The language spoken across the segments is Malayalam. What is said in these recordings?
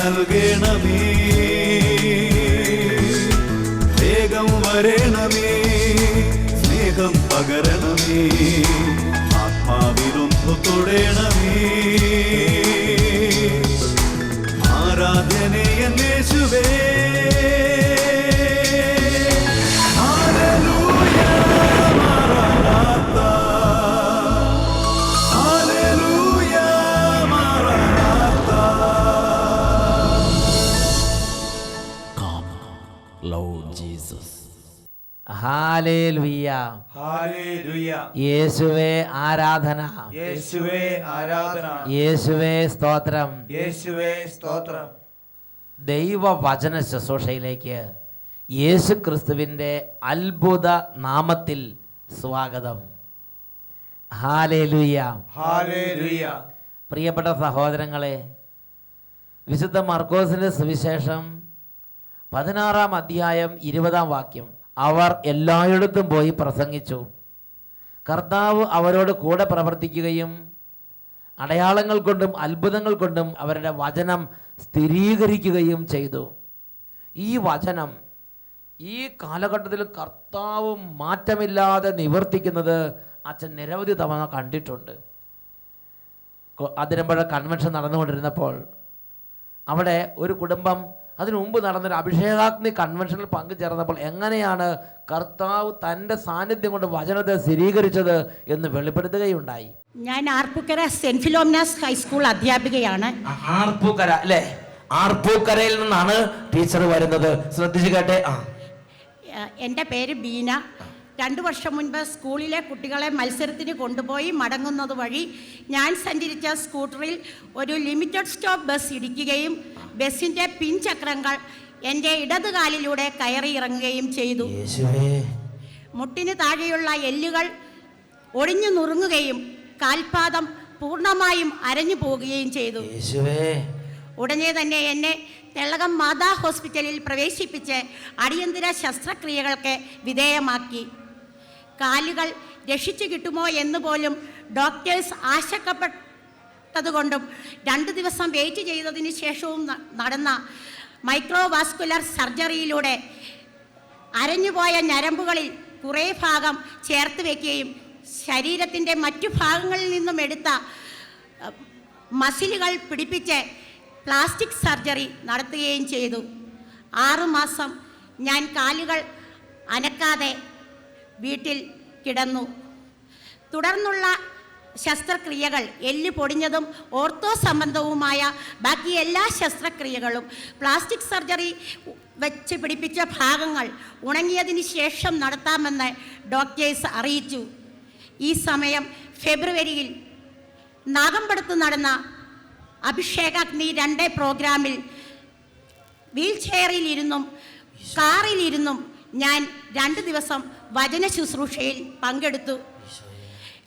നൽകണമേ, വേഗം വരണമേ, സ്നേഹം പകരണമേ, ആത്മാവിലൊന്നു തൊടണമേ. ആരാധനയൻ യേശുവേ, ഹല്ലേലൂയ മാറാനാഥാ, ഹല്ലേലൂയ മാറാനാഥാ. Come, Lord Jesus. ഹല്ലേലൂയ, ഹല്ലേലൂയ. യേശുവേ ആരാധന, യേശുവേ ആരാധന, യേശുവേ സ്തോത്രം. യേശുവേ സ്തോത്രം. ദൈവവചന ശുശ്രൂഷയിലേക്ക് യേശു ക്രിസ്തുവിൻ്റെ അത്ഭുത നാമത്തിൽ സ്വാഗതം. Hallelujah, hallelujah. പ്രിയപ്പെട്ട സഹോദരങ്ങളെ, വിശുദ്ധ മർക്കോസിന്റെ സുവിശേഷം 16-ാം അധ്യായം 20-ാം വാക്യം. അവർ എല്ലായിടത്തും പോയി പ്രസംഗിച്ചു, കർത്താവ് അവരോട് കൂടെ പ്രവർത്തിക്കുകയും അടയാളങ്ങൾ കൊണ്ടും അത്ഭുതങ്ങൾ കൊണ്ടും അവരുടെ വചനം സ്ഥിരീകരിക്കുകയും ചെയ്തു. ഈ വചനം ഈ കാലഘട്ടത്തിൽ കർത്താവ് മാറ്റമില്ലാതെ നിവർത്തിക്കുന്നത് അച്ഛൻ നിരവധി തവണ കണ്ടിട്ടുണ്ട്. അതിരമ്പുഴ കൺവെൻഷൻ നടന്നുകൊണ്ടിരുന്നപ്പോൾ അവിടെ ഒരു കുടുംബം അതിനു മുമ്പ് നടന്നൊരു അഭിഷേകാഗ്നി കൺവെൻഷനിൽ പങ്കുചേർന്നപ്പോൾ എങ്ങനെയാണ് കർത്താവ് തൻ്റെ സാന്നിധ്യം കൊണ്ട് വചനത്തെ സ്ഥിരീകരിച്ചത് എന്ന് വെളിപ്പെടുത്തുകയുണ്ടായി. ഞാൻ ആർപ്പൂക്കര സെന്റ് ഫിലോമിനാസ് ഹൈസ്കൂൾ അധ്യാപികയാണ്. ആർപ്പൂക്കര അല്ലേ? ആർപ്പൂക്കരയിൽ നിന്നാണ് ടീച്ചർ വരുന്നത്. ശ്രദ്ധിച്ചു കേട്ടെ. എൻ്റെ പേര് ബീന. 2 വർഷം മുൻപ് സ്കൂളിലെ കുട്ടികളെ മത്സരത്തിന് കൊണ്ടുപോയി മടങ്ങുന്നത് വഴി ഞാൻ സഞ്ചരിച്ച സ്കൂട്ടറിൽ ഒരു ലിമിറ്റഡ് സ്റ്റോപ്പ് ബസ് ഇടിക്കുകയും ബസ്സിൻ്റെ പിൻചക്രങ്ങൾ എൻ്റെ ഇടതുകാലിലൂടെ കയറി ഇറങ്ങുകയും ചെയ്തു. മുട്ടിന് താഴെയുള്ള എല്ലുകൾ ഒടിഞ്ഞു നുറുങ്ങുകയും കാൽപാദം പൂർണ്ണമായും അരഞ്ഞു പോവുകയും ചെയ്തു. ഉടനെ തന്നെ എന്നെ തെള്ളകം മാതാ ഹോസ്പിറ്റലിൽ പ്രവേശിപ്പിച്ച് അടിയന്തര ശസ്ത്രക്രിയകൾക്ക് വിധേയമാക്കി. കാലുകൾ രക്ഷിച്ചു കിട്ടുമോ എന്ന് പോലും ഡോക്ടേഴ്സ് ആശങ്കപ്പെട്ടതുകൊണ്ടും 2 ദിവസം വെയിറ്റ് ചെയ്തതിന് ശേഷവും നടന്ന മൈക്രോവാസ്കുലർ സർജറിയിലൂടെ അരഞ്ഞുപോയ ഞരമ്പുകളിൽ കുറേ ഭാഗം ചേർത്ത് വയ്ക്കുകയും ശരീരത്തിൻ്റെ മറ്റു ഭാഗങ്ങളിൽ നിന്നും എടുത്ത മസിലുകൾ പിടിപ്പിച്ച് പ്ലാസ്റ്റിക് സർജറി നടത്തുകയും ചെയ്തു. 6 മാസം ഞാൻ കാലുകൾ അനക്കാതെ വീട്ടിൽ കിടന്നു. തുടർന്നുള്ള ശസ്ത്രക്രിയകൾ എല്ല് പൊടിഞ്ഞതും ഓർത്തോ സംബന്ധവുമായ ബാക്കി എല്ലാ ശസ്ത്രക്രിയകളും പ്ലാസ്റ്റിക് സർജറി വെച്ച് പിടിപ്പിച്ച ഭാഗങ്ങൾ ഉണങ്ങിയതിന് ശേഷം നടത്താമെന്ന് ഡോക്ടേഴ്സ് അറിയിച്ചു. ഈ സമയം ഫെബ്രുവരിയിൽ നാഗമ്പടത്ത് നടന്ന അഭിഷേകാഗ്നി 2 പ്രോഗ്രാമിൽ വീൽ ചെയറിലിരുന്നും കാറിലിരുന്നും ഞാൻ 2 ദിവസം വചന ശുശ്രൂഷയിൽ പങ്കെടുത്തു.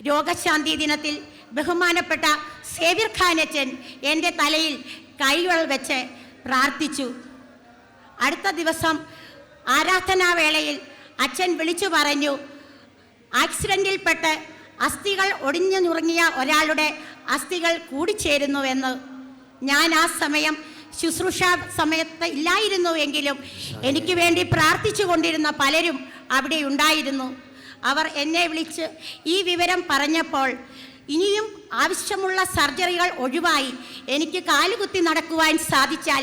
രോഗശാന്തി ദിനത്തിൽ ബഹുമാനപ്പെട്ട സേവ്യർ ഖാനച്ചൻ എൻ്റെ തലയിൽ കൈകൾ വെച്ച് പ്രാർത്ഥിച്ചു. അടുത്ത ദിവസം ആരാധനാവേളയിൽ അച്ഛൻ വിളിച്ചു പറഞ്ഞു, ആക്സിഡൻറ്റിൽപ്പെട്ട് അസ്ഥികൾ ഒടിഞ്ഞു നുറുങ്ങിയ ഒരാളുടെ അസ്ഥികൾ കൂടിച്ചേരുന്നുവെന്ന്. ഞാൻ ആ സമയം ശുശ്രൂഷ സമയത്ത് ഇല്ലായിരുന്നുവെങ്കിലും എനിക്ക് വേണ്ടി പ്രാർത്ഥിച്ചു കൊണ്ടിരുന്ന പലരും അവിടെ ഉണ്ടായിരുന്നു. അവർ എന്നെ വിളിച്ച് ഈ വിവരം പറഞ്ഞപ്പോൾ ഇനിയും ആവശ്യമുള്ള സർജറികൾ ഒഴിവായി എനിക്ക് കാലുകുത്തി നടക്കുവാൻ സാധിച്ചാൽ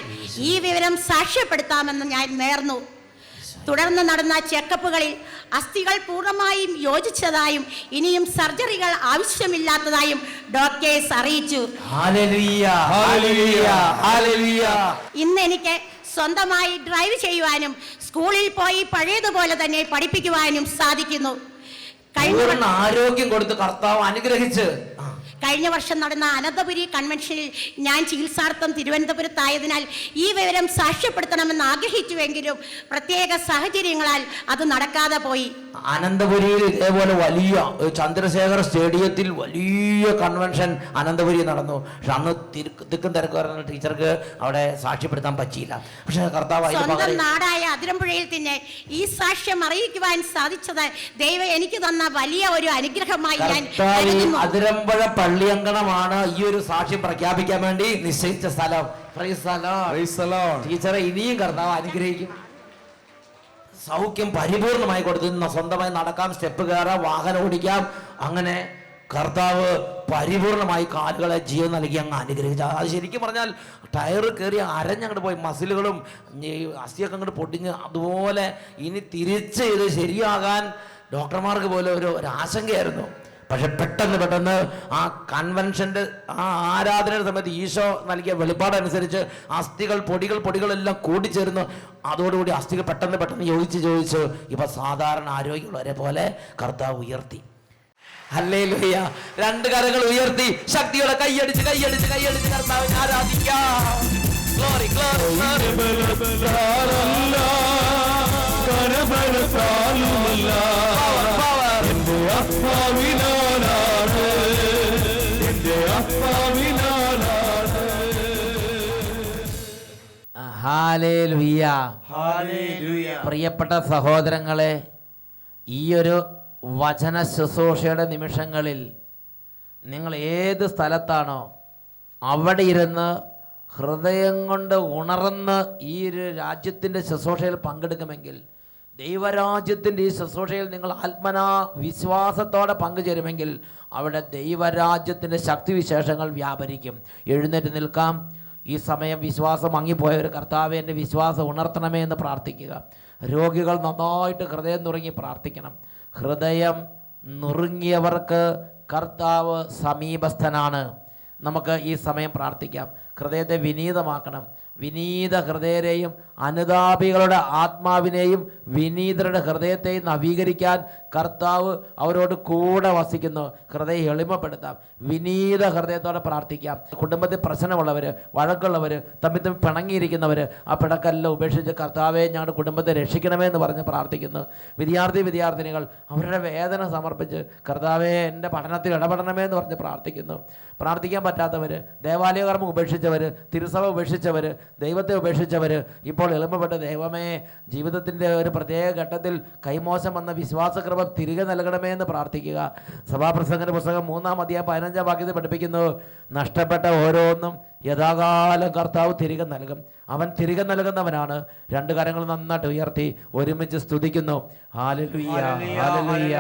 ഈ വിവരം സാക്ഷ്യപ്പെടുത്താമെന്ന് ഞാൻ നേർന്നു. തുടർന്ന് നടന്ന ചെക്കപ്പുകളിൽ അസ്ഥികൾ പൂർണ്ണമായും യോജിച്ചതായും ഇനിയും സർജറികൾ ആവശ്യമില്ലാത്തതായും ഡോക്ടേഴ്സ് അറിയിച്ചു. ഇന്ന് എനിക്ക് സ്വന്തമായി ഡ്രൈവ് ചെയ്യുവാനും സ്കൂളിൽ പോയി പഴയതുപോലെ തന്നെ പഠിപ്പിക്കുവാനും സാധിക്കുന്നു. ആരോഗ്യം കൊടുത്ത് കർത്താവ് അനുഗ്രഹിച്ച് കഴിഞ്ഞ വർഷം നടന്ന അനന്തപുരി കൺവെൻഷനിൽ ഞാൻ ചികിത്സാർത്ഥം തിരുവനന്തപുരത്തായതിനാൽ ഈ വിവരം സാക്ഷ്യപ്പെടുത്തണമെന്ന് ആഗ്രഹിച്ചുവെങ്കിലും പ്രത്യേക സാഹചര്യങ്ങളാൽ അത് നടക്കാതെ പോയി. അനന്തപുരിയിൽ ഇതേപോലെ വലിയ ചന്ദ്രശേഖർ സ്റ്റേഡിയത്തിൽ വലിയ കൺവെൻഷൻ അനന്തപുരി നടന്നു. പക്ഷെ അന്ന് തിക്കും തിരക്ക് പറഞ്ഞ ടീച്ചർക്ക് അവിടെ സാക്ഷ്യപ്പെടുത്താൻ പറ്റിയില്ല. പക്ഷെ കർത്താവ് സ്വന്തം നാടായ അതിരമ്പുഴയിൽ തന്നെ ഈ സാക്ഷ്യം അറിയിക്കുവാൻ സാധിച്ചത് ദൈവം എനിക്ക് തന്ന വലിയ ഒരു അനുഗ്രഹമായി ഞാൻ അതിരമ്പുഴ പള്ളിയങ്കണമാണ് ഈ ഒരു സാക്ഷ്യം പ്രഖ്യാപിക്കാൻ വേണ്ടി നിശ്ചയിച്ച സ്ഥലം. Praise the Lord. Praise the Lord. ടീച്ചറെ ഇനിയും കർത്താവ് അനുഗ്രഹിക്കും. സൗഖ്യം പരിപൂർണമായി കൊടുത്തു. സ്വന്തമായി നടക്കാം, സ്റ്റെപ്പ് കയറാം, വാഹനം ഓടിക്കാം. അങ്ങനെ കർത്താവ് പരിപൂർണമായി കാലുകളെ ജീവൻ നൽകി അങ്ങ് അനുഗ്രഹിച്ചു. അത് ശരിക്കും പറഞ്ഞാൽ ടയർ കയറി അരഞ്ഞങ്ങോട്ട് പോയി, മസിലുകളും അസ്ഥിയൊക്കെ അങ്ങോട്ട് പൊട്ടിഞ്ഞ് അതുപോലെ ഇനി തിരിച്ച് ഇത് ശരിയാകാൻ ഡോക്ടർമാർക്ക് പോലെ ഒരു ആശങ്കയായിരുന്നു. പക്ഷെ പെട്ടെന്ന് ആ കൺവെൻഷൻ്റെ ആ ആരാധനയുടെ സമയത്ത് ഈശോ നൽകിയ വെളിപ്പാടനുസരിച്ച് അസ്ഥികൾ പൊടികളെല്ലാം കൂടിച്ചേർന്ന് അതോടുകൂടി അസ്ഥികൾ പെട്ടെന്ന് യോജിച്ച് ഇപ്പൊ സാധാരണ ആരോഗ്യമുള്ളവരെ പോലെ കർത്താവ് ഉയർത്തി. ഹല്ലേലൂയ. രണ്ട് കരങ്ങൾ ഉയർത്തി ശക്തിയോടെ കൈയടിച്ച് കർത്താവിനെ ആരാധിക്കാം. Glory glory hallelujah. ഹല്ലേലൂയ. പ്രിയപ്പെട്ട സഹോദരങ്ങളെ, ഈയൊരു വചന ശുശ്രൂഷയുടെ നിമിഷങ്ങളിൽ നിങ്ങൾ ഏത് സ്ഥലത്താണോ അവിടെ ഇരുന്ന് ഹൃദയം കൊണ്ട് ഉണർന്ന് ഈ ഒരു രാജ്യത്തിൻ്റെ ശുശ്രൂഷയിൽ പങ്കെടുക്കുമെങ്കിൽ, ദൈവരാജ്യത്തിൻ്റെ ഈ ശുശ്രൂഷയിൽ നിങ്ങൾ ആത്മനാ വിശ്വാസത്തോടെ പങ്കുചേരുമെങ്കിൽ അവിടെ ദൈവരാജ്യത്തിൻ്റെ ശക്തിവിശേഷങ്ങൾ വ്യാപരിക്കും. എഴുന്നേറ്റ് നിൽക്കാം. ഈ സമയം വിശ്വാസം മങ്ങിപ്പോയവർ കർത്താവേ എൻ്റെ വിശ്വാസം ഉണർത്തണമേ എന്ന് പ്രാർത്ഥിക്കുക. രോഗികൾ നന്നായിട്ട് ഹൃദയം നുറുങ്ങി പ്രാർത്ഥിക്കണം. ഹൃദയം നുറുങ്ങിയവർക്ക് കർത്താവ് സമീപസ്ഥനാണ്. നമുക്ക് ഈ സമയം പ്രാർത്ഥിക്കാം. ഹൃദയത്തെ വിനീതമാക്കണം. വിനീത ഹൃദയരെയും അനുതാപികളുടെ ആത്മാവിനെയും വിനീതരുടെ ഹൃദയത്തെയും നവീകരിക്കാൻ കർത്താവ് അവരോട് കൂടെ വസിക്കുന്നു. ഹൃദയം എളിമപ്പെടുത്താം. വിനീത ഹൃദയത്തോടെ പ്രാർത്ഥിക്കാം. കുടുംബത്തിൽ പ്രശ്നമുള്ളവർ, വഴക്കുള്ളവർ, തമ്മിൽ പിണങ്ങിയിരിക്കുന്നവർ ആ പിണക്കെല്ലാം ഉപേക്ഷിച്ച് കർത്താവെ ഞങ്ങളുടെ കുടുംബത്തെ രക്ഷിക്കണമേ എന്ന് പറഞ്ഞ് പ്രാർത്ഥിക്കുന്നു. വിദ്യാർത്ഥിനികൾ അവരുടെ വേദന സമർപ്പിച്ച് കർത്താവെ എൻ്റെ പഠനത്തിൽ ഇടപെടണമേ എന്ന് പറഞ്ഞ് പ്രാർത്ഥിക്കുന്നു. പ്രാർത്ഥിക്കാൻ പറ്റാത്തവർ, ദേവാലയകർമ്മം ഉപേക്ഷിച്ചവർ, തിരുസഭ ഉപേക്ഷിച്ചവർ, ദൈവത്തെ ഉപേക്ഷിച്ചവർ ഇപ്പോൾ എളുപ്പപ്പെട്ട ദൈവമേ ജീവിതത്തിൻ്റെ ഒരു പ്രത്യേക ഘട്ടത്തിൽ കൈമോശം വന്ന വിശ്വാസകൃപ തിരികെ നൽകണമേ എന്ന് പ്രാർത്ഥിക്കുക. സഭാപ്രസംഗന്റെ പുസ്തകം 3-ാം അധ്യായം 15-ാം വാക്യത്തിൽ പഠിപ്പിക്കുന്നു, നഷ്ടപ്പെട്ട ഓരോന്നും യഥാകാലം കർത്താവ് തിരികെ നൽകും. അവൻ തിരികെ നൽകുന്നവനാണ്. രണ്ട് കരങ്ങൾ നന്നായിട്ട് ഉയർത്തി ഒരുമിച്ച് സ്തുതിക്കുന്നു. Hallelujah, hallelujah.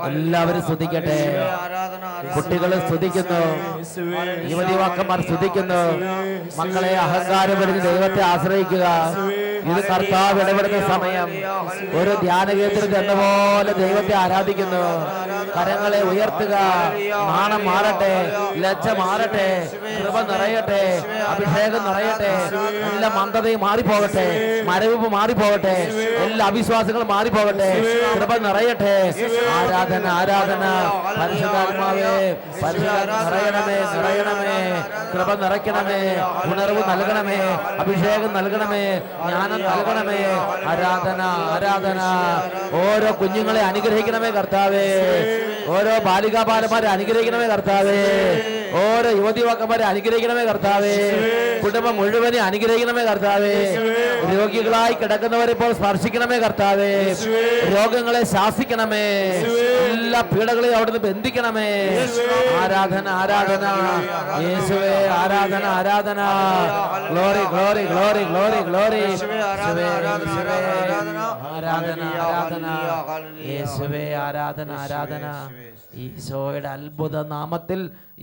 എല്ലാവരും സ്തുതിക്കട്ടെ. കുട്ടികൾ സ്തുതിക്കുന്നു, യുവതിവാക്കന്മാർ സ്തുതിക്കുന്നു. മക്കളെ അഹങ്കാരം വരുന്ന ദൈവത്തെ ആശ്രയിക്കുക. ഇത് കർത്താവ് ഇടപെടുന്ന സമയം. ഒരു ധ്യാന കേന്ദ്രത്തിൽ എന്ന പോലെ ദൈവത്തെ ആരാധിക്കുന്നു. കരങ്ങളെ ഉയർത്തുക. നാണം മാറട്ടെ, ലജ്ജ മാറട്ടെ, കൃപ നിറയട്ടെ, അഭിഷേകം നിറയട്ടെ. എല്ലാ മന്ദതയും മാറിപ്പോകട്ടെ, മരവിപ്പ് മാറിപ്പോകട്ടെ, എല്ലാ അവിശ്വാസങ്ങളും മാറിപ്പോകട്ടെ. കൃപ നിറയട്ടെ. ആരാധന ആരാധന. പരിശുദ്ധാത്മാവേ, നിറയണമേ. കൃപ നിറയ്ക്കണമേ, ഉണർവ് നൽകണമേ, അഭിഷേകം നൽകണമേ, ജ്ഞാനം നൽകണമേ. ആരാധന ആരാധന. ഓരോ കുഞ്ഞുങ്ങളെ അനുഗ്രഹിക്കണമേ കർത്താവേ. ഓരോ ബാലികാബാലന്മാരെ അനുഗ്രഹിക്കണമേ കർത്താവേ. ഓരോ യുവതിവാക്കന്മാരെ അനുഗ്രഹിക്കണമേ കർത്താവേ. കുടുംബം മുഴുവനെ അനുഗ്രഹിക്കണമേ കർത്താവേ. രോഗികളായി കിടക്കുന്നവരെ ഇപ്പോൾ സ്പർശിക്കണമേ കർത്താവേ. രോഗങ്ങളെ ശാസിക്കണമേ. എല്ലാ പീഡകളെയും അവിടുന്ന് ബന്ധിക്കണമേ. ആരാധന ആരാധന. യേശുവേ ആരാധന ആരാധന. Glory glory glory glory glory. ആരാധന ആരാധന. യേശുവേ ആരാധന ആരാധന. ഈശോയുടെ അത്ഭുത നാമത്തിൽ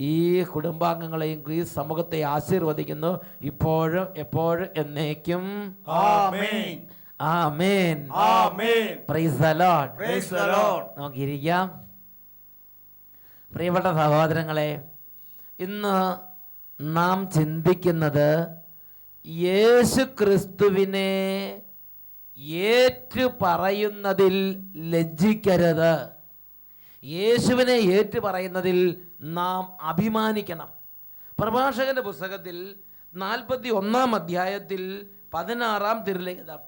ഈ കുടുംബാംഗങ്ങളെയും ഈ സമൂഹത്തെ ആശീർവദിക്കുന്നു, ഇപ്പോഴും എപ്പോഴും എന്നേക്കും. ആമേൻ. ആമേൻ. ആമേൻ. Praise the Lord. Praise the Lord. നമുക്കിരിക്കാം. പ്രിയപ്പെട്ട സഹോദരങ്ങളെ, ഇന്ന് നാം ചിന്തിക്കുന്നത് യേശു ക്രിസ്തുവിനെ ഏറ്റു പറയുന്നതിൽ ലജ്ജിക്കരുത്. യേശുവിനെ ഏറ്റു പറയുന്നതിൽ നാം അഭിമാനിക്കണം. പ്രഭാഷകന്റെ പുസ്തകത്തിൽ 41-ാം അധ്യായത്തിൽ 16-ാം തിരുലിഖിതം,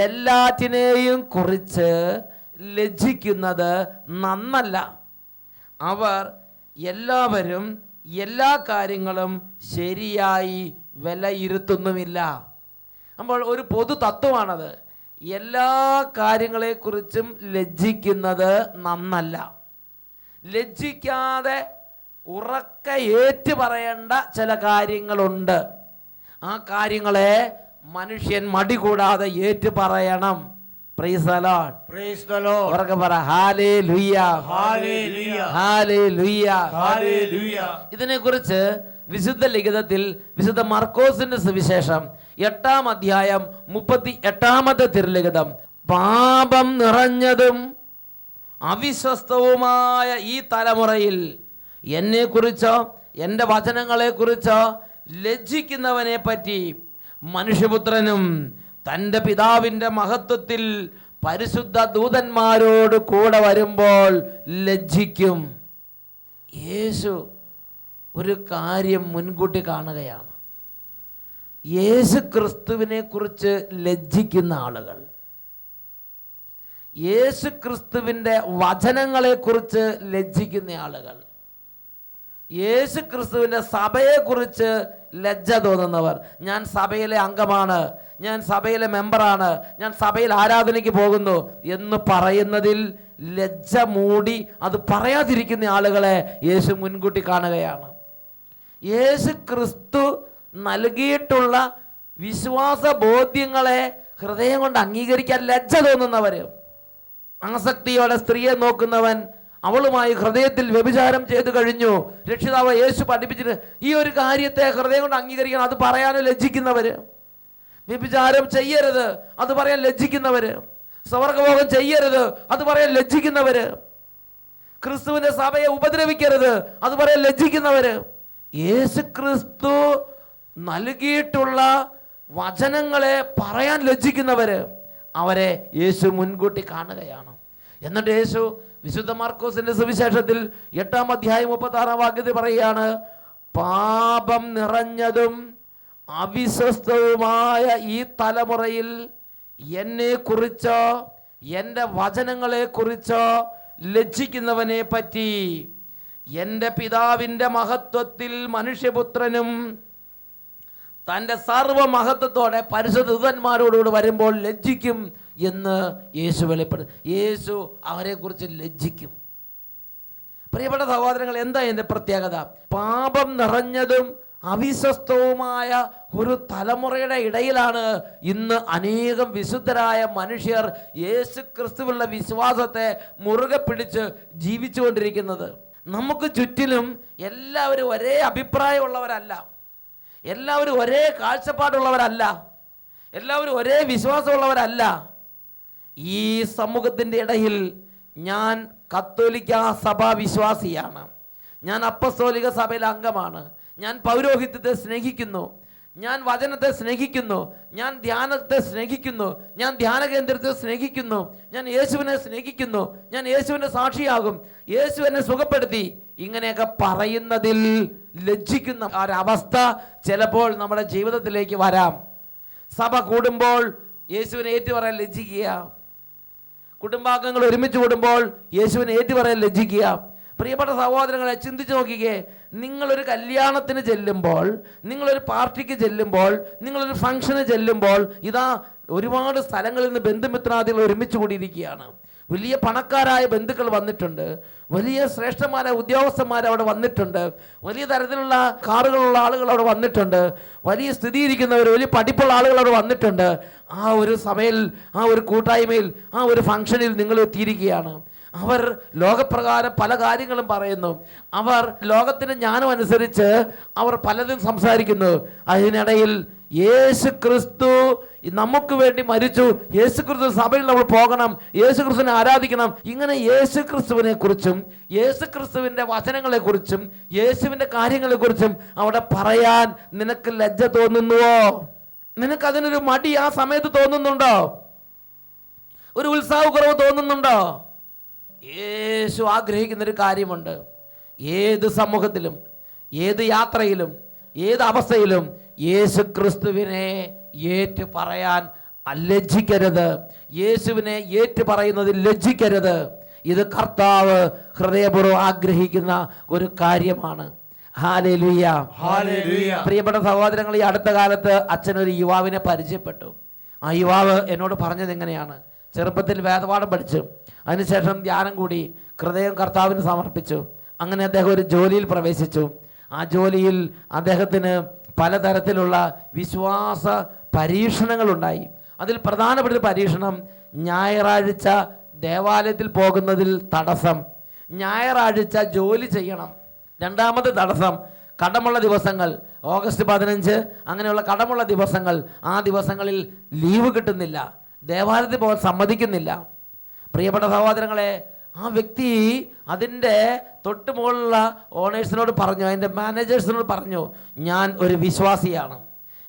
എല്ലാറ്റിനെയും കുറിച്ച് ലജ്ജിക്കുന്നത് നന്നല്ല. അവർ എല്ലാവരും എല്ലാ കാര്യങ്ങളും ശരിയായി വിലയിരുത്തുന്നുമില്ല. അപ്പോൾ ഒരു പൊതു തത്വമാണത്. എല്ലാ കാര്യങ്ങളെക്കുറിച്ചും ലജ്ജിക്കുന്നത് നന്നല്ല. ലജ്ജിക്കാതെ ഉറക്കെ ഏറ്റു പറയേണ്ട ചില കാര്യങ്ങളുണ്ട്. ആ കാര്യങ്ങളെ മനുഷ്യൻ മടി കൂടാതെ ഏറ്റു പറയണം. Price the Lord. Praise the Lord. ഉറക്കെ പറ ഹല്ലേലൂയ, Hallelujah. ഹല്ലേലൂയ. Hallelujah. ഇതിനെക്കുറിച്ച് വിശുദ്ധ ലിഖിതത്തിൽ വിശുദ്ധ മർക്കോസിന്റെ സുവിശേഷം 8-ാം അധ്യായം 38-ാമത്തെ തിരുലിഖിതം, പാപം നിറഞ്ഞതും അവിശ്വസ്തവുമായ ഈ തലമുറയിൽ എന്നെക്കുറിച്ചോ എൻ്റെ വചനങ്ങളെക്കുറിച്ചോ ലജ്ജിക്കുന്നവനെ പറ്റി മനുഷ്യപുത്രനും തൻ്റെ പിതാവിൻ്റെ മഹത്വത്തിൽ പരിശുദ്ധ ദൂതന്മാരോട് കൂടെ വരുമ്പോൾ ലജ്ജിക്കും. യേശു ഒരു കാര്യം മുൻകൂട്ടി കാണുകയാണ്. യേശു ക്രിസ്തുവിനെ കുറിച്ച് ലജ്ജിക്കുന്ന ആളുകൾ, യേശു ക്രിസ്തുവിൻ്റെ വചനങ്ങളെക്കുറിച്ച് ലജ്ജിക്കുന്ന ആളുകൾ, യേശു ക്രിസ്തുവിൻ്റെ സഭയെക്കുറിച്ച് ലജ്ജ തോന്നുന്നവർ, ഞാൻ സഭയിലെ അംഗമാണ്, ഞാൻ സഭയിലെ മെമ്പറാണ്, ഞാൻ സഭയിൽ ആരാധനയ്ക്ക് പോകുന്നു എന്ന് പറയുന്നതിൽ ലജ്ജ മൂടി അത് പറയാതിരിക്കുന്ന ആളുകളെ യേശു മുൻകൂട്ടി കാണുകയാണ്. യേശു ക്രിസ്തു നൽകിയിട്ടുള്ള വിശ്വാസ ബോധ്യങ്ങളെ ഹൃദയം കൊണ്ട് അംഗീകരിക്കാൻ ലജ്ജ തോന്നുന്നവർ, ആസക്തിയോടെ സ്ത്രീയെ നോക്കുന്നവൻ അവളുമായി ഹൃദയത്തിൽ വ്യഭിചാരം ചെയ്തു കഴിഞ്ഞു, രക്ഷിതാവ് യേശു പഠിപ്പിച്ചിട്ട് ഈ ഒരു കാര്യത്തെ ഹൃദയം കൊണ്ട് അംഗീകരിക്കണം, അത് പറയാനും ലജ്ജിക്കുന്നവർ, വ്യഭിചാരം ചെയ്യരുത് അത് പറയാൻ ലജ്ജിക്കുന്നവർ, സ്വർഗഭോഗം ചെയ്യരുത് അത് പറയാൻ ലജ്ജിക്കുന്നവർ, ക്രിസ്തുവിന്റെ സഭയെ ഉപദ്രവിക്കരുത് അത് പറയാൻ ലജ്ജിക്കുന്നവർ, യേശു ക്രിസ്തു നൽകിയിട്ടുള്ള വചനങ്ങളെ പറയാൻ ലജ്ജിക്കുന്നവര്, അവരെ യേശു മുൻകൂട്ടി കാണുകയാണ്. എന്നിട്ട് യേശു വിശുദ്ധ മാർക്കോസിന്റെ സുവിശേഷത്തിൽ 8-ാം അധ്യായം 36-ാം വാക്യത്തിൽ പറയുകയാണ്, പാപം നിറഞ്ഞതും അവിശ്വസ്തവുമായ ഈ തലമുറയിൽ എന്നെ കുറിച്ചോ എൻ്റെ വചനങ്ങളെ കുറിച്ചോ ലജ്ജിക്കുന്നവനെ പറ്റി എൻ്റെ പിതാവിൻ്റെ മഹത്വത്തിൽ മനുഷ്യപുത്രനും തൻ്റെ സർവമഹത്വത്തോടെ പരിശുദ്ധ ദൂതന്മാരോടുകൂടി വരുമ്പോൾ ലജ്ജിക്കും എന്ന് യേശു വെളിപ്പെടും. യേശു അവരെക്കുറിച്ച് ലജ്ജിക്കും. പ്രിയപ്പെട്ട സഹോദരങ്ങൾ, എന്താ എൻ്റെ പ്രത്യേകത? പാപം നിറഞ്ഞതും അവിശ്വസ്തവുമായ ഒരു തലമുറയുടെ ഇടയിലാണ് ഇന്ന് അനേകം വിശുദ്ധരായ മനുഷ്യർ യേശു ക്രിസ്തുവിലുള്ള വിശ്വാസത്തെ മുറുകെ പിടിച്ച് ജീവിച്ചുകൊണ്ടിരിക്കുന്നത്. നമുക്ക് ചുറ്റിലും എല്ലാവരും ഒരേ അഭിപ്രായമുള്ളവരല്ല, എല്ലാവരും ഒരേ കാഴ്ചപ്പാടുള്ളവരല്ല, എല്ലാവരും ഒരേ വിശ്വാസമുള്ളവരല്ല. ഈ സമൂഹത്തിൻ്റെ ഇടയിൽ ഞാൻ കത്തോലിക്ക സഭാ വിശ്വാസിയാണ്, ഞാൻ അപ്പസ്തോലിക സഭയിലെ അംഗമാണ്, ഞാൻ പൗരോഹിത്യത്തെ സ്നേഹിക്കുന്നു, ഞാൻ വചനത്തെ സ്നേഹിക്കുന്നു, ഞാൻ ധ്യാനത്തെ സ്നേഹിക്കുന്നു, ഞാൻ ധ്യാന കേന്ദ്രത്തെ സ്നേഹിക്കുന്നു, ഞാൻ യേശുവിനെ സ്നേഹിക്കുന്നു, ഞാൻ യേശുവിൻ്റെ സാക്ഷിയാകും, യേശു എന്നെ സുഖപ്പെടുത്തി, ഇങ്ങനെയൊക്കെ പറയുന്നതിൽ ലജ്ജിക്കുന്ന ഒരവസ്ഥ ചിലപ്പോൾ നമ്മുടെ ജീവിതത്തിലേക്ക് വരാം. സഭ കൂടുമ്പോൾ യേശുവിനെ ഏറ്റുപറയാൻ ലജ്ജിക്കുക, കുടുംബാംഗങ്ങൾ ഒരുമിച്ച് കൂടുമ്പോൾ യേശുവിനെ ഏറ്റുപറയാൻ ലജ്ജിക്കുക. പ്രിയപ്പെട്ട സഹോദരങ്ങളെ, ചിന്തിച്ച് നോക്കിക്കേ, നിങ്ങളൊരു കല്യാണത്തിന് ചെല്ലുമ്പോൾ, നിങ്ങളൊരു പാർട്ടിക്ക് ചെല്ലുമ്പോൾ, നിങ്ങളൊരു ഫംഗ്ഷന് ചെല്ലുമ്പോൾ, ഇതാ ഒരുപാട് സ്ഥലങ്ങളിൽ നിന്ന് ബന്ധുമിത്രാദികൾ ഒരുമിച്ച് കൂടിയിരിക്കുകയാണ്. വലിയ പണക്കാരായ ബന്ധുക്കൾ വന്നിട്ടുണ്ട്, വലിയ ശ്രേഷ്ഠന്മാരായ ഉദ്യോഗസ്ഥന്മാർ അവിടെ വന്നിട്ടുണ്ട്, വലിയ തരത്തിലുള്ള കാറുകളുള്ള ആളുകൾ അവിടെ വന്നിട്ടുണ്ട്, വലിയ സ്ഥിതിയിരിക്കുന്നവർ, വലിയ പഠിപ്പുള്ള ആളുകൾ അവിടെ വന്നിട്ടുണ്ട്. ആ ഒരു സഭയിൽ, ആ ഒരു കൂട്ടായ്മയിൽ, ആ ഒരു ഫംഗ്ഷനിൽ നിങ്ങൾ എത്തിയിരിക്കുകയാണ്. അവർ ലോകപ്രകാരം പല കാര്യങ്ങളും പറയുന്നു, അവർ ലോകത്തിൻ്റെ ജ്ഞാനം അനുസരിച്ച് അവർ പലതും സംസാരിക്കുന്നു. അതിനിടയിൽ യേശു ക്രിസ്തു നമുക്ക് വേണ്ടി മരിച്ചു, യേശു ക്രിസ്തു സഭയിൽ നമ്മൾ പോകണം, യേശു ക്രിസ്തുവിനെ ആരാധിക്കണം, ഇങ്ങനെ യേശു ക്രിസ്തുവിനെ കുറിച്ചും യേശു ക്രിസ്തുവിൻ്റെ വചനങ്ങളെ കുറിച്ചും യേശുവിൻ്റെ കാര്യങ്ങളെ കുറിച്ചും അവിടെ പറയാൻ നിനക്ക് ലജ്ജ തോന്നുന്നുവോ? നിനക്കതിനൊരു മടി ആ സമയത്ത് തോന്നുന്നുണ്ടോ? ഒരു ഉത്സാഹക്കുറവ് തോന്നുന്നുണ്ടോ? യേശു ആഗ്രഹിക്കുന്നൊരു കാര്യമുണ്ട്. ഏത് സമൂഹത്തിലും, ഏത് യാത്രയിലും, ഏത് അവസ്ഥയിലും യേശു ക്രിസ്തുവിനെ ഏറ്റു പറയാൻ ലജ്ജിക്കരുത്. യേശുവിനെ ഏറ്റു പറയുന്നതിൽ ലജ്ജിക്കരുത്. ഇത് കർത്താവ് ഹൃദയപൂർവ്വം ആഗ്രഹിക്കുന്ന ഒരു കാര്യമാണ്. Hallelujah, hallelujah. പ്രിയപ്പെട്ട സഹോദരങ്ങൾ, ഈ അടുത്ത കാലത്ത് അച്ഛനൊരു യുവാവിനെ പരിചയപ്പെട്ടു. ആ യുവാവ് എന്നോട് പറഞ്ഞത് എങ്ങനെയാണ്? ചെറുപ്പത്തിൽ വേദപാഠം പഠിച്ചു, അതിനുശേഷം ധ്യാനം കൂടി, ഹൃദയം കർത്താവിന് സമർപ്പിച്ചു. അങ്ങനെ അദ്ദേഹം ഒരു ജോലിയിൽ പ്രവേശിച്ചു. ആ ജോലിയിൽ അദ്ദേഹത്തിന് പലതരത്തിലുള്ള വിശ്വാസ പരീക്ഷണങ്ങളുണ്ടായി. അതിൽ പ്രധാനപ്പെട്ട ഒരു പരീക്ഷണം ഞായറാഴ്ച ദേവാലയത്തിൽ പോകുന്നതിൽ തടസ്സം, ഞായറാഴ്ച ജോലി ചെയ്യണം. രണ്ടാമത്തെ തടസ്സം കടമുള്ള ദിവസങ്ങൾ, ഓഗസ്റ്റ് 15 അങ്ങനെയുള്ള കടമുള്ള ദിവസങ്ങൾ, ആ ദിവസങ്ങളിൽ ലീവ് കിട്ടുന്നില്ല, ദേവാലയത്തിൽ പോകാൻ സമ്മതിക്കുന്നില്ല. പ്രിയപ്പെട്ട സഹോദരങ്ങളെ, ആ വ്യക്തി അതിൻ്റെ തൊട്ട് മുകളിലുള്ള ഓണേഴ്സിനോട് പറഞ്ഞു, അതിൻ്റെ മാനേജേഴ്സിനോട് പറഞ്ഞു, ഞാൻ ഒരു വിശ്വാസിയാണ്,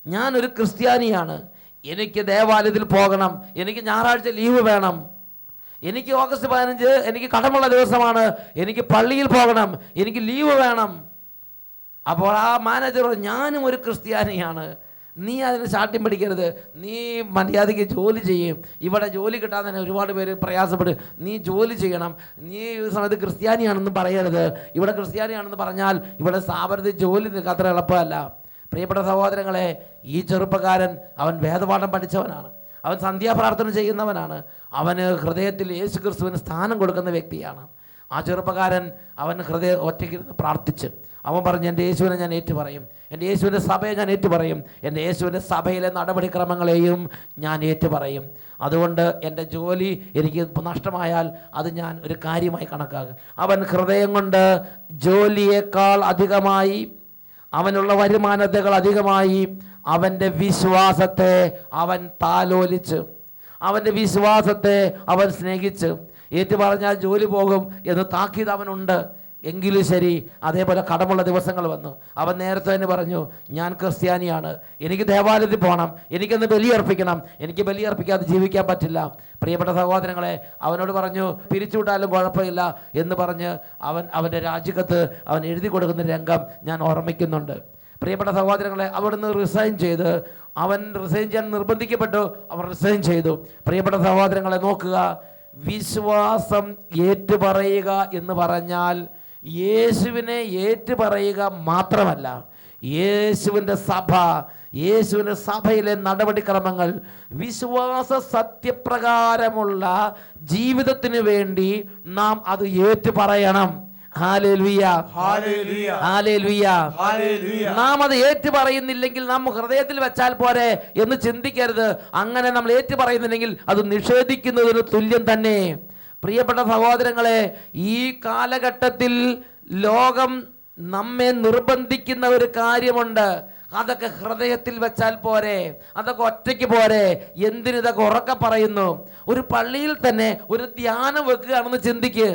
ഞാൻ ഒരു ക്രിസ്ത്യാനിയാണ്, എനിക്ക് ദേവാലയത്തിൽ പോകണം, എനിക്ക് ഞായറാഴ്ച ലീവ് വേണം, എനിക്ക് ഓഗസ്റ്റ് 15 എനിക്ക് കടമുള്ള ദിവസമാണ്, എനിക്ക് പള്ളിയിൽ പോകണം, എനിക്ക് ലീവ് വേണം. അപ്പോൾ ആ മാനേജർ പറഞ്ഞു, ഞാനും ഒരു ക്രിസ്ത്യാനിയാണ്, നീ അതിന് ശാഠ്യം പിടിക്കരുത്, നീ മര്യാദയ്ക്ക് ജോലി ചെയ്യും, ഇവിടെ ജോലി കിട്ടാൻ തന്നെ ഒരുപാട് പേര് പ്രയാസപ്പെടും, നീ ജോലി ചെയ്യണം, നീ ഈ സമയത്ത് ക്രിസ്ത്യാനിയാണെന്ന് പറയരുത്, ഇവിടെ ക്രിസ്ത്യാനിയാണെന്ന് പറഞ്ഞാൽ ഇവിടെ സ്ഥാപനത്തിൽ ജോലി നിൽക്കുക അത്ര എളുപ്പമല്ല. പ്രിയപ്പെട്ട സഹോദരങ്ങളെ, ഈ ചെറുപ്പക്കാരൻ അവൻ വേദപാഠം പഠിച്ചവനാണ്, അവൻ സന്ധ്യാപ്രാർത്ഥന ചെയ്യുന്നവനാണ്, അവന് ഹൃദയത്തിൽ യേശു ക്രിസ്തുവിന് സ്ഥാനം കൊടുക്കുന്ന വ്യക്തിയാണ്. ആ ചെറുപ്പക്കാരൻ അവൻ ഒറ്റയ്ക്ക് പ്രാർത്ഥിച്ച് അവൻ പറഞ്ഞു, എൻ്റെ യേശുവിനെ ഞാൻ ഏറ്റുപറയും, എൻ്റെ യേശുവിൻ്റെ സഭയെ ഞാൻ ഏറ്റുപറയും, എൻ്റെ യേശുവിൻ്റെ സഭയിലെ നടപടിക്രമങ്ങളെയും ഞാൻ ഏറ്റുപറയും. അതുകൊണ്ട് എൻ്റെ ജോലി എനിക്ക് നഷ്ടമായാൽ അത് ഞാൻ ഒരു കാര്യമായി കണക്കാക്കും. അവൻ ഹൃദയം കൊണ്ട് ജോലിയേക്കാൾ അധികമായി, അവനുള്ള വരുമാനത്തേക്കാൾ അധികമായി അവൻ്റെ വിശ്വാസത്തെ അവൻ താലോലിച്ച്, അവൻ്റെ വിശ്വാസത്തെ അവൻ സ്നേഹിച്ച്, ഏറ്റുപറഞ്ഞാൽ ജോലി പോകും എന്ന് താക്കീത് അവനുണ്ട്. എങ്കിലും ശരി, അതേപോലെ കടമുള്ള ദിവസങ്ങൾ വന്നു. അവൻ നേരത്തെ തന്നെ പറഞ്ഞു, ഞാൻ ക്രിസ്ത്യാനിയാണ്, എനിക്ക് ദേവാലയത്തിൽ പോകണം, എനിക്കൊന്ന് ബലിയർപ്പിക്കണം, എനിക്ക് ബലിയർപ്പിക്കാതെ ജീവിക്കാൻ പറ്റില്ല. പ്രിയപ്പെട്ട സഹോദരങ്ങളെ, അവനോട് പറഞ്ഞു പിരിച്ചുവിട്ടാലും കുഴപ്പമില്ല എന്ന് പറഞ്ഞ് അവൻ്റെ രാജിക്കത്ത് അവൻ എഴുതി കൊടുക്കുന്ന രംഗം ഞാൻ ഓർമ്മിക്കുന്നുണ്ട്. പ്രിയപ്പെട്ട സഹോദരങ്ങളെ, അവിടുന്ന് റിസൈൻ ചെയ്ത്, അവൻ റിസൈൻ ചെയ്യാൻ നിർബന്ധിക്കപ്പെട്ടു, അവൻ റിസൈൻ ചെയ്തു. പ്രിയപ്പെട്ട സഹോദരങ്ങളെ നോക്കുക, വിശ്വാസം ഏറ്റുപറയുക എന്ന് പറഞ്ഞാൽ യേശുവിനെ ഏറ്റുപറയുക മാത്രമല്ല, യേശുവിൻ്റെ സഭ, യേശുവിൻ്റെ സഭയിലെ നടപടിക്രമങ്ങൾ, വിശ്വാസ സത്യപ്രകാരമുള്ള ജീവിതത്തിന് വേണ്ടി നാം അത് ഏറ്റുപറയണം. ഹല്ലേലൂയ, ഹല്ലേലൂയ, ഹല്ലേലൂയ, ഹല്ലേലൂയ. നാം അത് ഏറ്റുപറയുന്നില്ലെങ്കിൽ നാം ഹൃദയത്തിൽ വെച്ചാൽ പോരെ എന്ന് ചിന്തിക്കരുത്. അങ്ങനെ നമ്മൾ ഏറ്റുപറയുന്നില്ലെങ്കിൽ അത് നിഷേധിക്കുന്നതിന് തുല്യം തന്നെ. പ്രിയപ്പെട്ട സഹോദരങ്ങളെ, ഈ കാലഘട്ടത്തിൽ ലോകം നമ്മെ നിർബന്ധിക്കുന്ന ഒരു കാര്യമുണ്ട്. അതൊക്കെ ഹൃദയത്തിൽ വെച്ചാൽ പോരെ, അതൊക്കെ ഒറ്റയ്ക്ക് പോരെ, എന്തിനിതൊക്കെ ഉറക്കെ പറയുന്നു? ഒരു പള്ളിയിൽ തന്നെ ഒരു ധ്യാനം വെക്കുകയാണെന്ന് ചിന്തിക്ക്.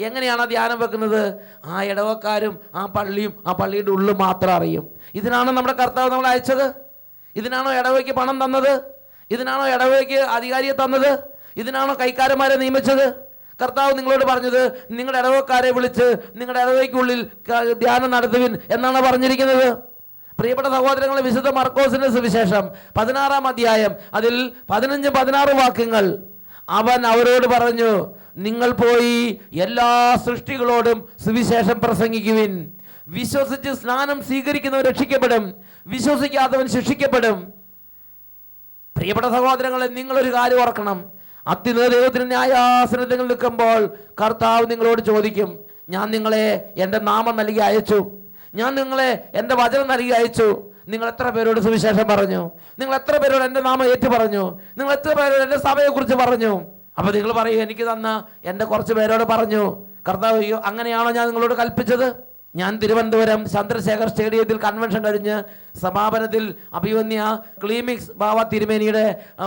എങ്ങനെയാണ് ആ ധ്യാനം വെക്കുന്നത്? ആ ഇടവക്കാരും ആ പള്ളിയും ആ പള്ളിയുടെ ഉള്ളിൽ മാത്രം അറിയും. ഇതിനാണോ നമ്മുടെ കർത്താവ് നമ്മളെ അയച്ചത്? ഇതിനാണോ ഇടവയ്ക്ക് പണം തന്നത്? ഇതിനാണോ ഇടവയ്ക്ക് അധികാരിയെ തന്നത്? ഇതിനാണോ കൈക്കാരന്മാരെ നിയമിച്ചത്? കർത്താവ് നിങ്ങളോട് പറഞ്ഞത് നിങ്ങളുടെ ഇടവക്കാരെ വിളിച്ച് നിങ്ങളുടെ ഇടവയ്ക്കുള്ളിൽ ധ്യാനം നടത്തുവിൻ എന്നാണ് പറഞ്ഞിരിക്കുന്നത്. പ്രിയപ്പെട്ട സഹോദരങ്ങളെ, വിശുദ്ധ മർക്കോസിന്റെ സുവിശേഷം 16-ാം അധ്യായം അതിൽ 15-16 വാക്യങ്ങൾ, അവൻ അവരോട് പറഞ്ഞു, നിങ്ങൾ പോയി എല്ലാ സൃഷ്ടികളോടും സുവിശേഷം പ്രസംഗിക്കുവിൻ. വിശ്വസിച്ച് സ്നാനം സ്വീകരിക്കുന്നവൻ രക്ഷിക്കപ്പെടും, വിശ്വസിക്കാത്തവൻ ശിക്ഷിക്കപ്പെടും. പ്രിയപ്പെട്ട സഹോദരങ്ങളെ, നിങ്ങളൊരു കാര്യം ഓർക്കണം. അത്യുന്നത ദൈവത്തിന് ന്യായാസനത്തിൽ നിൽക്കുമ്പോൾ കർത്താവ് നിങ്ങളോട് ചോദിക്കും, ഞാൻ നിങ്ങളെ എൻ്റെ നാമം നൽകി അയച്ചു, ഞാൻ നിങ്ങളെ എൻ്റെ വചനം നൽകി അയച്ചു, നിങ്ങൾ എത്ര പേരോട് സുവിശേഷം പറഞ്ഞു? നിങ്ങൾ എത്ര പേരോട് എൻ്റെ നാമം ഏറ്റു പറഞ്ഞു? നിങ്ങൾ എത്ര പേരോട് എൻ്റെ സഭയെക്കുറിച്ച് പറഞ്ഞു? അപ്പോൾ നിങ്ങൾ പറയൂ, എനിക്ക് തന്ന എൻ്റെ കുറച്ച് പേരോട് പറഞ്ഞു. കർത്താവ്, അയ്യോ അങ്ങനെയാണോ ഞാൻ നിങ്ങളോട് കൽപ്പിച്ചത്? ഞാൻ തിരുവനന്തപുരം ചന്ദ്രശേഖർ സ്റ്റേഡിയത്തിൽ കൺവെൻഷൻ കഴിഞ്ഞ് സമാപനത്തിൽ അഭിവന്യ ക്ലീമിക്സ് ബാവ തിരുമേനിയുടെ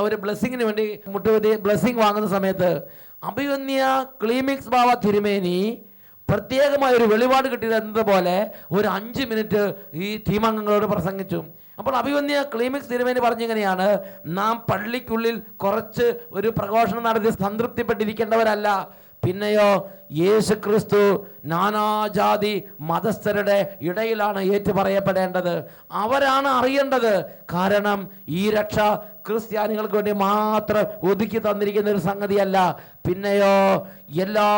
ഒരു ബ്ലെസ്സിങ്ങിന് വേണ്ടി മുട്ടുപതി ബ്ലെസ്സിങ് വാങ്ങുന്ന സമയത്ത് അഭിവന്യ ക്ലീമിക്സ് ബാവ തിരുമേനി പ്രത്യേകമായ ഒരു വെളിപാട് കിട്ടിയതെന്നതുപോലെ ഒരു 5 മിനിറ്റ് ഈ ടീമംഗങ്ങളോട് പ്രസംഗിച്ചു. അപ്പോൾ അഭിവന്യ ക്ലീമിക്സ് തിരുമേനി പറഞ്ഞിങ്ങനെയാണ്, നാം പള്ളിക്കുള്ളിൽ കുറച്ച് ഒരു പ്രഘോഷണം നടത്തി സംതൃപ്തിപ്പെട്ടിരിക്കേണ്ടവരല്ല, പിന്നെയോ യേശു ക്രിസ്തു നാനാജാതി മതസ്ഥരുടെ ഇടയിലാണ് ഏറ്റുപറയപ്പെടേണ്ടത്. അവരാണ് അറിയേണ്ടത്. കാരണം ഈ രക്ഷ ക്രിസ്ത്യാനികൾക്ക് വേണ്ടി മാത്രം ഒതുക്കി തന്നിരിക്കുന്ന ഒരു സംഗതിയല്ല. പിന്നെയോ എല്ലാ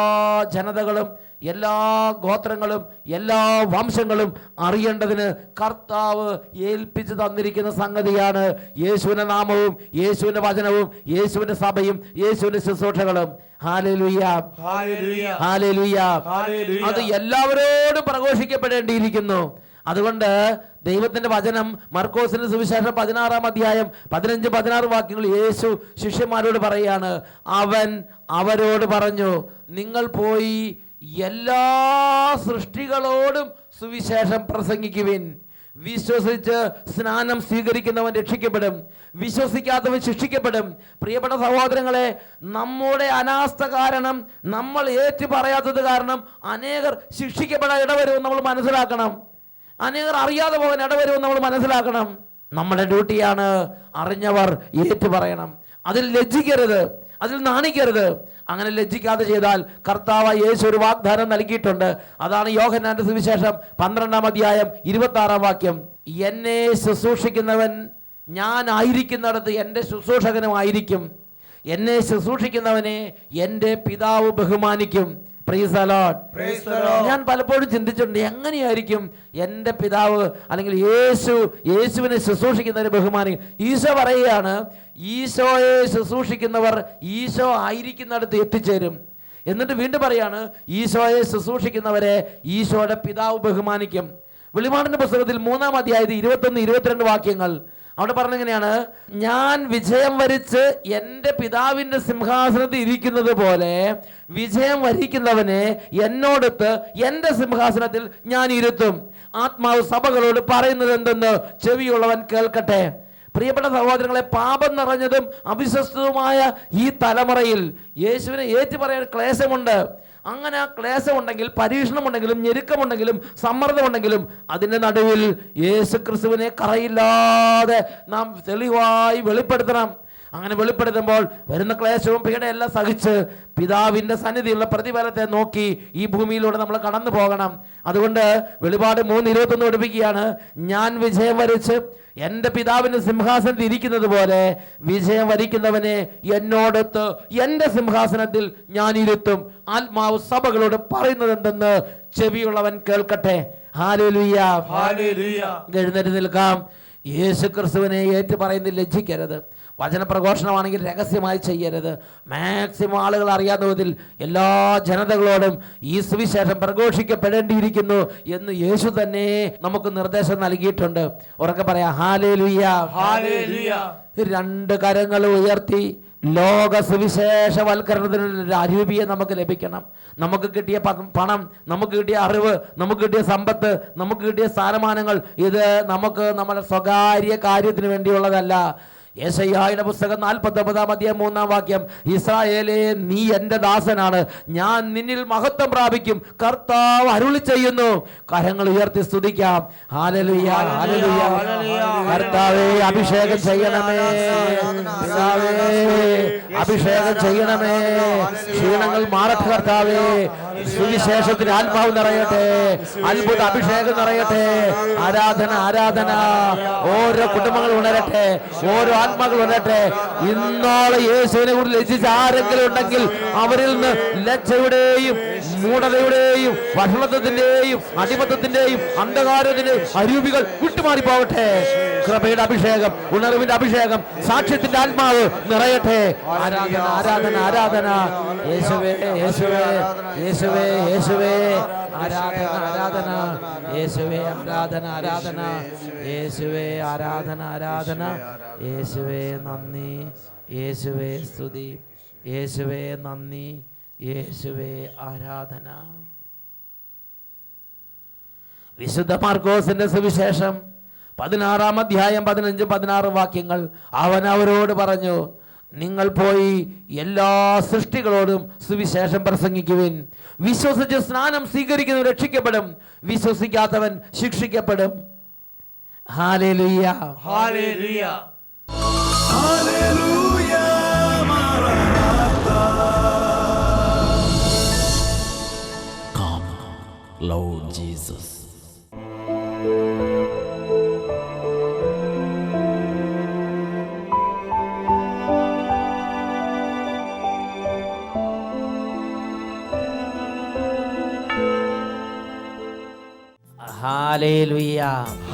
ജനതകളും എല്ലാ ഗോത്രങ്ങളും എല്ലാ വംശങ്ങളും അറിയേണ്ടതിന് കർത്താവ് ഏൽപ്പിച്ചു തന്നിരിക്കുന്ന സംഗതിയാണ് യേശുവിന്റെ നാമവും യേശുവിന്റെ വചനവും യേശുവിന്റെ സഭയും യേശുവിന്റെ ശുശ്രൂഷകളും. ഹല്ലേലൂയ, ഹല്ലേലൂയ, ഹല്ലേലൂയ. അത് എല്ലാവരോടും പ്രഘോഷിക്കപ്പെടേണ്ടിയിരിക്കുന്നു. അതുകൊണ്ട് ദൈവത്തിന്റെ വചനം മർക്കോസിന്റെ സുവിശേഷം 16-ാം അധ്യായം 15-16 വാക്യങ്ങൾ യേശു ശിഷ്യന്മാരോട് പറയാണ്, അവൻ അവരോട് പറഞ്ഞു, നിങ്ങൾ പോയി എല്ലാ സൃഷ്ടികളോടും സുവിശേഷം പ്രസംഗിക്കുവിൻ. വിശ്വസിച്ച് സ്നാനം സ്വീകരിക്കുന്നവൻ രക്ഷിക്കപ്പെടും, വിശ്വസിക്കാത്തവൻ ശിക്ഷിക്കപ്പെടും. പ്രിയപ്പെട്ട സഹോദരങ്ങളെ, നമ്മുടെ അനാസ്ഥ കാരണം, നമ്മൾ ഏറ്റു പറയാത്തത് കാരണം അനേകർ ശിക്ഷിക്കപ്പെടാൻ ഇടവരുമെന്ന് നമ്മൾ മനസ്സിലാക്കണം. അനേകർ അറിയാതെ പോകാൻ ഇടവരുമെന്ന് നമ്മൾ മനസ്സിലാക്കണം. നമ്മുടെ ഡ്യൂട്ടിയാണ് അറിഞ്ഞവർ ഏറ്റു പറയണം. അതിൽ ലജ്ജിക്കരുത്, അതിൽ നാണിക്കരുത്. അങ്ങനെ ലജ്ജിക്കാതെ ചെയ്താൽ കർത്താവ് യേശു ഒരു വാഗ്ദാനം നൽകിയിട്ടുണ്ട്. അതാണ് യോഹന്നാന്റെ സുവിശേഷം 12-ാം അധ്യായം 26-ാം വാക്യം. എന്നെ ശുശ്രൂഷിക്കുന്നവൻ ഞാൻ ആയിരിക്കുന്നിടത്ത് എൻ്റെ ശുശ്രൂഷകനുമായിരിക്കും. എന്നെ ശുശ്രൂഷിക്കുന്നവനെ എൻ്റെ പിതാവ് ബഹുമാനിക്കും. Price the Lord. ഞാൻ പലപ്പോഴും ചിന്തിച്ചിട്ടുണ്ട്, എങ്ങനെയായിരിക്കും എൻ്റെ പിതാവ് അല്ലെങ്കിൽ യേശുവിനെ ശുശ്രൂഷിക്കുന്നവരെ ബഹുമാനിക്കും? ഈശോ പറയുകയാണ്, ഈശോയെ ശുശ്രൂഷിക്കുന്നവർ ഈശോ ആയിരിക്കുന്നിടത്ത് എത്തിച്ചേരും. എന്നിട്ട് വീണ്ടും പറയാണ്, ഈശോയെ ശുശ്രൂഷിക്കുന്നവരെ ഈശോയുടെ പിതാവ് ബഹുമാനിക്കും. വെളിപാടിന്റെ പുസ്തകത്തിൽ 3-ാം അധ്യായത്തിൽ 21-22 വാക്യങ്ങൾ അവിടെ പറഞ്ഞെങ്ങനെയാണ്, ഞാൻ വിജയം വരിച്ച് എൻ്റെ പിതാവിൻ്റെ സിംഹാസനത്തിൽ ഇരിക്കുന്നത് പോലെ വിജയം വരിക്കുന്നവനെ എന്നോടൊത്ത് എൻ്റെ സിംഹാസനത്തിൽ ഞാൻ ഇരുത്തും. ആത്മാവ് സഭകളോട് പറയുന്നത് എന്തെന്ന് ചെവിയുള്ളവൻ കേൾക്കട്ടെ. പ്രിയപ്പെട്ട സഹോദരങ്ങളെ, പാപം നിറഞ്ഞതും അവിശ്വസ്തവുമായ ഈ തലമുറയിൽ യേശുവിനെ ഏറ്റു പറയാൻ ക്ലേശമുണ്ട്. അങ്ങനെ ആ ക്ലേശമുണ്ടെങ്കിൽ, പരീക്ഷണമുണ്ടെങ്കിലും, ഞെരുക്കമുണ്ടെങ്കിലും, സമ്മർദ്ദമുണ്ടെങ്കിലും അതിൻ്റെ നടുവിൽ യേശു ക്രിസ്തുവിനെ കറയില്ലാതെ നാം തെളിവായി വെളിപ്പെടുത്തണം. അങ്ങനെ വെളിപ്പെടുത്തുമ്പോൾ വരുന്ന ക്ലേശവും പീഡയെല്ലാം സഹിച്ച് പിതാവിൻ്റെ സന്നിധിയുള്ള പ്രതിഫലത്തെ നോക്കി ഈ ഭൂമിയിലൂടെ നമ്മൾ കടന്നു പോകണം. അതുകൊണ്ട് വെളിപാട് 3:21 പഠിപ്പിക്കുകയാണ്, ഞാൻ വിജയം വരിച്ച് എൻ്റെ പിതാവിൻ്റെ സിംഹാസനത്തിൽ ഇരിക്കുന്നത് പോലെ വിജയം വരിക്കുന്നവനെ എന്നോടൊത്ത് എൻ്റെ സിംഹാസനത്തിൽ ഞാൻ ഇരുത്തും. ആത്മാവ് സഭകളോട് പറയുന്നത് എന്തെന്ന് ചെവിയുള്ളവൻ കേൾക്കട്ടെ. Hallelujah, hallelujah. എഴുന്നേറ്റ് നിൽക്കാം. യേശു ക്രിസ്തുവിനെ ഏറ്റു പറയുന്നതിൽ ലജ്ജിക്കരുത്. വചനപ്രഘോഷണമാണെങ്കിൽ രഹസ്യമായി ചെയ്യരുത്. മാക്സിമം ആളുകൾ അറിയാത്ത വിധത്തിൽ എല്ലാ ജനതകളോടും ഈ സുവിശേഷം പ്രഘോഷിക്കപ്പെടേണ്ടിയിരിക്കുന്നു എന്ന് യേശു തന്നെ നമുക്ക് നിർദ്ദേശം നൽകിയിട്ടുണ്ട്. ഉറക്കെ പറയാം, ഹല്ലേലൂയ, ഹല്ലേലൂയ. 2 കരങ്ങൾ ഉയർത്തി ലോക സുവിശേഷവൽക്കരണത്തിനുള്ള അരൂപിയെ നമുക്ക് ലഭിക്കണം. നമുക്ക് കിട്ടിയ പണം, നമുക്ക് കിട്ടിയ അറിവ്, നമുക്ക് കിട്ടിയ സമ്പത്ത്, നമുക്ക് കിട്ടിയ സ്ഥാനമാനങ്ങൾ, ഇത് നമുക്ക് നമ്മുടെ സ്വകാര്യ കാര്യത്തിന് വേണ്ടിയുള്ളതല്ല. യെശയ്യായുടെ പുസ്തകം 49-ാം അധ്യായം 3-ാം വാക്യം, ഇസ്രായേലേ, നീ എൻ്റെ ദാസനാണ്, ഞാൻ നിന്നിൽ മഹത്വം പ്രാപിക്കും, കർത്താവ് അരുളി ചെയ്യുന്നു. കരങ്ങൾ ഉയർത്തി സ്തുതിക്കാം. Hallelujah, hallelujah. കർത്താവേ, അഭിഷേകം ചെയ്യണമേ. പിതാവേ, അഭിഷേകം ചെയ്യണമേ. ക്ഷീണങ്ങൾ മാറട്ടെ കർത്താവേ. സുവിശേഷത്തിന് ആത്മാവ് നിറയട്ടെ, അത്ഭുത അഭിഷേകം നിറയട്ടെ. ആരാധന, ആരാധന. ഓരോ കുടുംബങ്ങൾ ഉണരട്ടെ, ഓരോ ആത്മാക്കൾ ഉണരട്ടെ. ഇന്നോളം യേശുവിനെ കുറിച്ച് ലജ്ജിച്ച ആരെങ്കിലും ഉണ്ടെങ്കിൽ അവരിൽ നിന്ന് ലജ്ജയുടെയും മൂഢതയുടെയും വഷളത്വത്തിന്റെയും അടിമത്തത്തിന്റെയും അന്ധകാരത്തിന്റെയും അരൂപികൾ വിട്ടുമാറി പോകട്ടെ. കൃപയുടെ അഭിഷേകം, ഉണർവിന്റെ അഭിഷേകം, സാക്ഷ്യത്തിന്റെ ആത്മാവ് നിറയട്ടെ. ആരാധന, ആരാധന, ആരാധന. യേശുവേ, യേശുവേ, യേശുവേ, യേശുവേ. ആരാധന, ആരാധന. യേശുവേ, ആരാധന, ആരാധന. യേശുവേ, ആരാധന, ആരാധന. യേശുവേ, നന്ദി. യേശുവേ, സ്തുതി. യേശുവേ, നന്ദി. യേശുവേ, ആരാധന. വിശുദ്ധ മാർക്കോസിന്റെ സുവിശേഷം 16-ാം അധ്യായം 15-16 വാക്യങ്ങൾ. അവൻ അവരോട് പറഞ്ഞു, നിങ്ങൾ പോയി എല്ലാ സൃഷ്ടികളോടും സുവിശേഷം പ്രസംഗിക്കുവിൻ. വിശ്വസിച്ച് സ്നാനം സ്വീകരിക്കുന്നവൻ രക്ഷിക്കപ്പെടും, വിശ്വസിക്കാത്തവൻ ശിക്ഷിക്കപ്പെടും. ഹല്ലേലൂയ, ഹല്ലേലൂയ. ഹല്ലേലൂയ, മറനാഥാ. Come, Lord Jesus. ഹല്ലേലൂയ,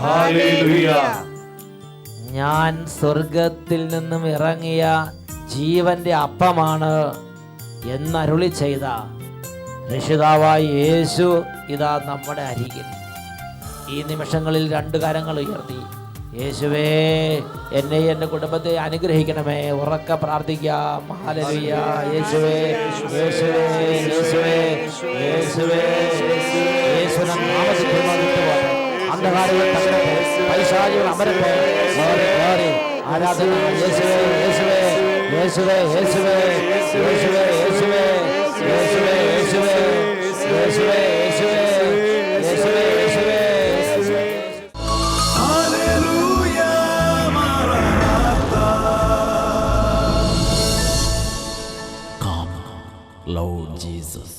ഹല്ലേലൂയ. ഞാൻ സ്വർഗത്തിൽ നിന്നും ഇറങ്ങിയ ജീവന്റെ അപ്പമാണ് എന്നരുളി ചെയ്ത രക്ഷിതാവായ യേശു ഇതാ നമ്മുടെ അരികിൽ. ഈ നിമിഷങ്ങളിൽ 2 കരങ്ങൾ ഉയർത്തി യേശുവേ എന്നെ എൻ്റെ കുടുംബത്തെ അനുഗ്രഹിക്കണമേ. ഉറക്കെ പ്രാർത്ഥിക്കാം. ഹല്ലേലൂയ. യേശുവേ യേശുവേ യേശുവേ യേശുവേ യേശുവിന്റെ നാമത്തിൽ വിട്ടുപോകട്ടെ. അന്ധകാരികൾ തകരട്ടെ, പൈശാചികൾ അമരട്ടെ. ഗ്ലോറി ഗ്ലോറി ആരാധന യേശുവേ യേശുവേ യേശുവേ യേശുവേ യേശുവേ യേശുവേ യേശുവേ യേശുവേ യേശുവേ യേശുവേ യേശുവേ യേശുവേ. ഹല്ലേലൂയ മറനാത്ത. Come, Lord Jesus.